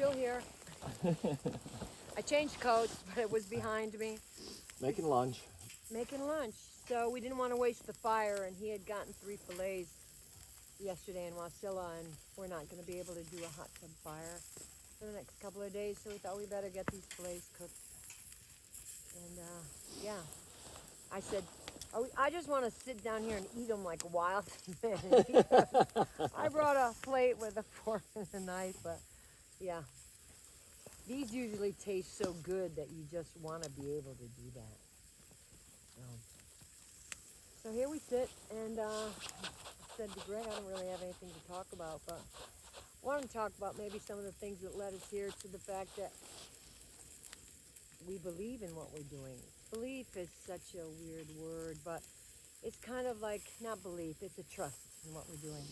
still here. I changed coats, but it was behind me. Making lunch. Making lunch. So we didn't want to waste the fire, and he had gotten 3 fillets yesterday in Wasilla, and we're not going to be able to do a hot tub fire for the next couple of days, so we thought we better get these fillets cooked. And yeah, I said, I just want to sit down here and eat them like a wild man. I brought a plate with a fork and a knife, but yeah. These usually taste so good that you just want to be able to do that. So here we sit, and I said to Greg, I don't really have anything to talk about, but I want to talk about maybe some of the things that led us here to the fact that we believe in what we're doing. Belief is such a weird word, but it's kind of like, not belief, it's a trust in what we're doing.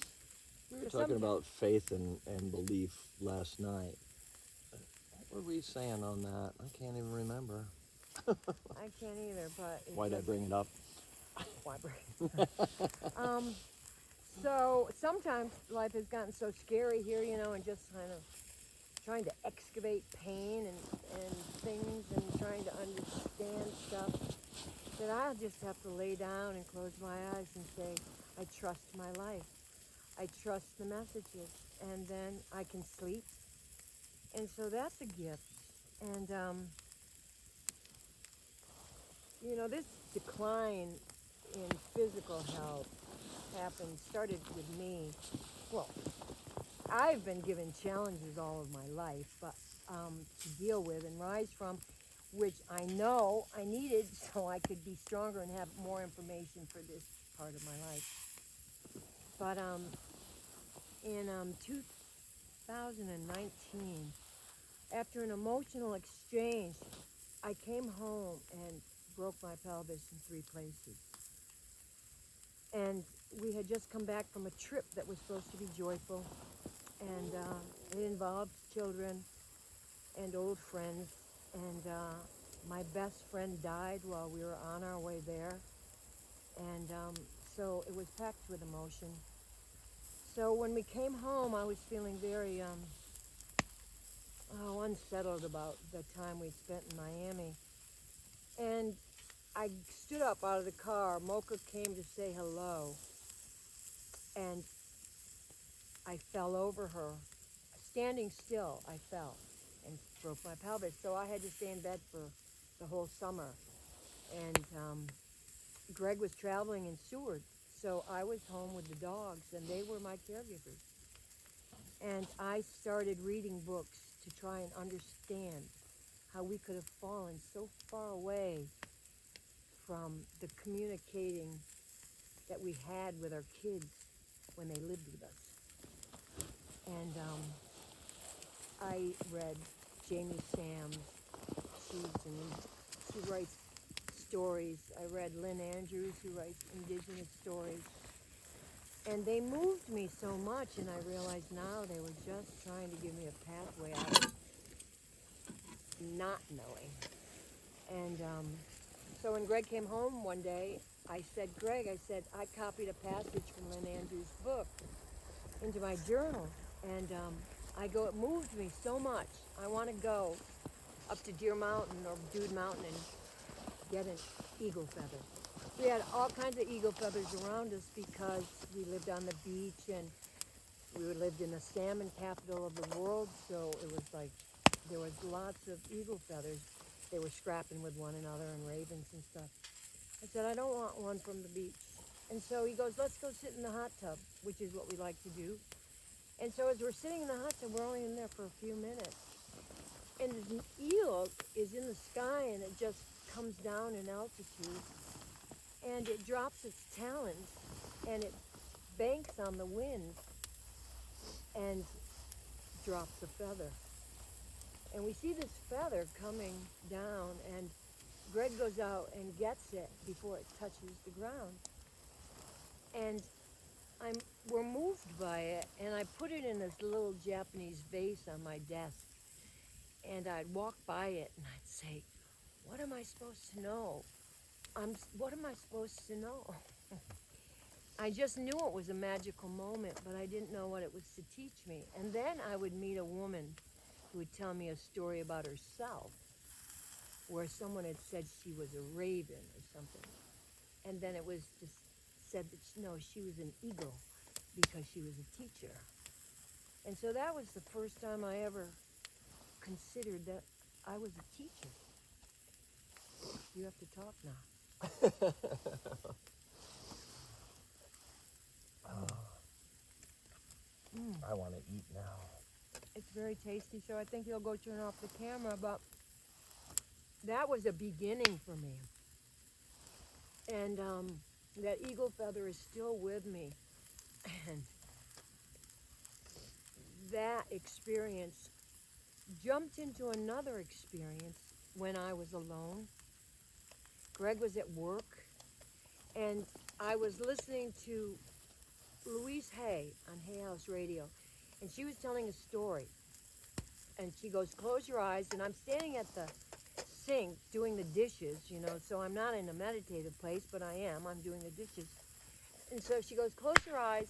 We were talking about faith and belief last night. What were we saying on that? I can't even remember. I can't either, but... Why'd I bring it up? Why bring it up? So sometimes life has gotten so scary here, you know, and just kind of trying to excavate pain and things and trying to understand stuff, that I'll just have to lay down and close my eyes and say, I trust my life. I trust the messages, and then I can sleep. And so that's a gift. And, you know, this decline in physical health started with me. Well, I've been given challenges all of my life, but to deal with and rise from, which I know I needed so I could be stronger and have more information for this part of my life. But in 2019, after an emotional exchange, I came home and broke my pelvis in 3 places. And we had just come back from a trip that was supposed to be joyful, and it involved children and old friends, and my best friend died while we were on our way there, and so it was packed with emotion. So when we came home, I was feeling very unsettled about the time we'd spent in Miami, and I stood up out of the car. Mocha came to say hello, and I fell over her. Standing still, I fell and broke my pelvis. So I had to stay in bed for the whole summer. And Greg was traveling in Seward, so I was home with the dogs, and they were my caregivers. And I started reading books to try and understand how we could have fallen so far away from the communicating that we had with our kids when they lived with us. And I read Jamie Sams. She writes stories. I read Lynn Andrews, who writes indigenous stories. And they moved me so much, and I realized now they were just trying to give me a pathway out of not knowing. And so when Greg came home one day, I said, Greg, I copied a passage from Lynn Andrews' book into my journal. And it moved me so much. I want to go up to Deer Mountain or Dude Mountain and get an eagle feather. We had all kinds of eagle feathers around us because we lived on the beach, and we lived in the salmon capital of the world, so it was like there was lots of eagle feathers. They were scrapping with one another, and ravens and stuff. I said, I don't want one from the beach. And so he goes, let's go sit in the hot tub, which is what we like to do. And so as we're sitting in the hot tub, we're only in there for a few minutes. And this eel is in the sky, and it just comes down in altitude. And it drops its talons, and it banks on the wind and drops a feather. And we see this feather coming down, and Greg goes out and gets it before it touches the ground. And we're moved by it, and I put it in this little Japanese vase on my desk. And I'd walk by it, and I'd say, what am I supposed to know? What am I supposed to know? I just knew it was a magical moment, but I didn't know what it was to teach me. And then I would meet a woman who would tell me a story about herself, where someone had said she was a raven or something. And then it was just said that, no, she was an eagle because she was a teacher. And so that was the first time I ever considered that I was a teacher. You have to talk now. I want to eat now. It's very tasty, so I think you'll go turn off the camera, but that was a beginning for me. And that eagle feather is still with me. And that experience jumped into another experience when I was alone. Greg was at work, and I was listening to Louise Hay on Hay House Radio, and she was telling a story. And she goes, close your eyes, and I'm standing at the sink doing the dishes, you know, so I'm not in a meditative place, but I am. I'm doing the dishes. And so she goes, close your eyes.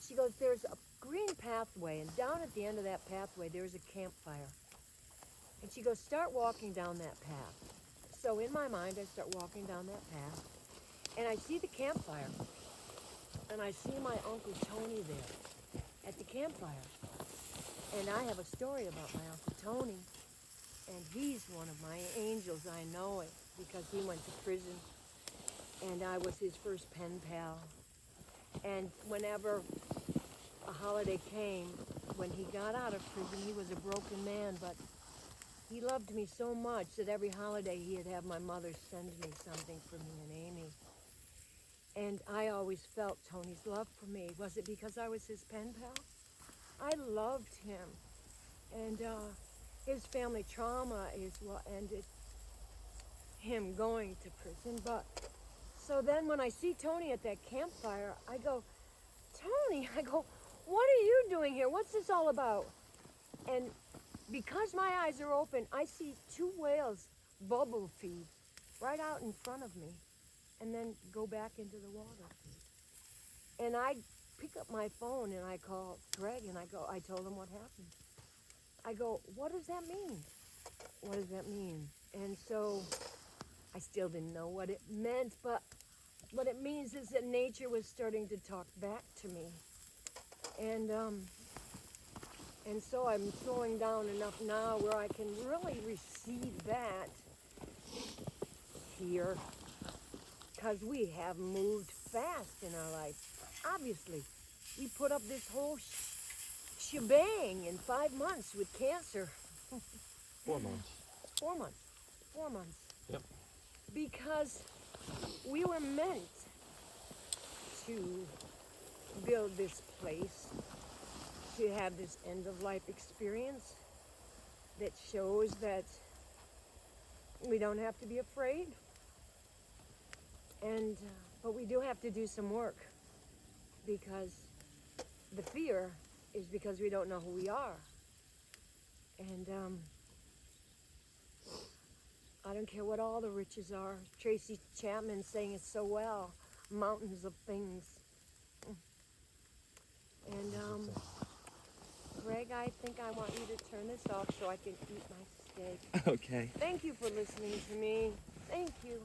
She goes, there's a green pathway, and down at the end of that pathway, there's a campfire. And she goes, start walking down that path. So in my mind, I start walking down that path, and I see the campfire, and I see my Uncle Tony there at the campfire. And I have a story about my Uncle Tony, and he's one of my angels. I know it because he went to prison, and I was his first pen pal. And whenever a holiday came, when he got out of prison, he was a broken man, but he loved me so much that every holiday he'd have my mother send me something for me and Amy. And I always felt Tony's love for me. Was it because I was his pen pal? I loved him. And his family trauma is what ended him going to prison. But so then when I see Tony at that campfire, I go, Tony, what are you doing here? What's this all about? And because my eyes are open, I see two whales bubble feed right out in front of me and then go back into the water. And I pick up my phone and I call Greg and I told him what happened. I go, what does that mean? What does that mean? And so I still didn't know what it meant, but what it means is that nature was starting to talk back to me. And so I'm slowing down enough now where I can really receive that here, because we have moved fast in our life. Obviously, we put up this whole shebang in 5 months with cancer. 4 months. 4 months. 4 months. Yep. Because we were meant to build this place, to have this end-of-life experience that shows that we don't have to be afraid, and but we do have to do some work, because the fear is because we don't know who we are. And I don't care what all the riches are. Tracy Chapman saying it so well, mountains of things. And Greg, I think I want you to turn this off so I can eat my steak. Okay. Thank you for listening to me. Thank you.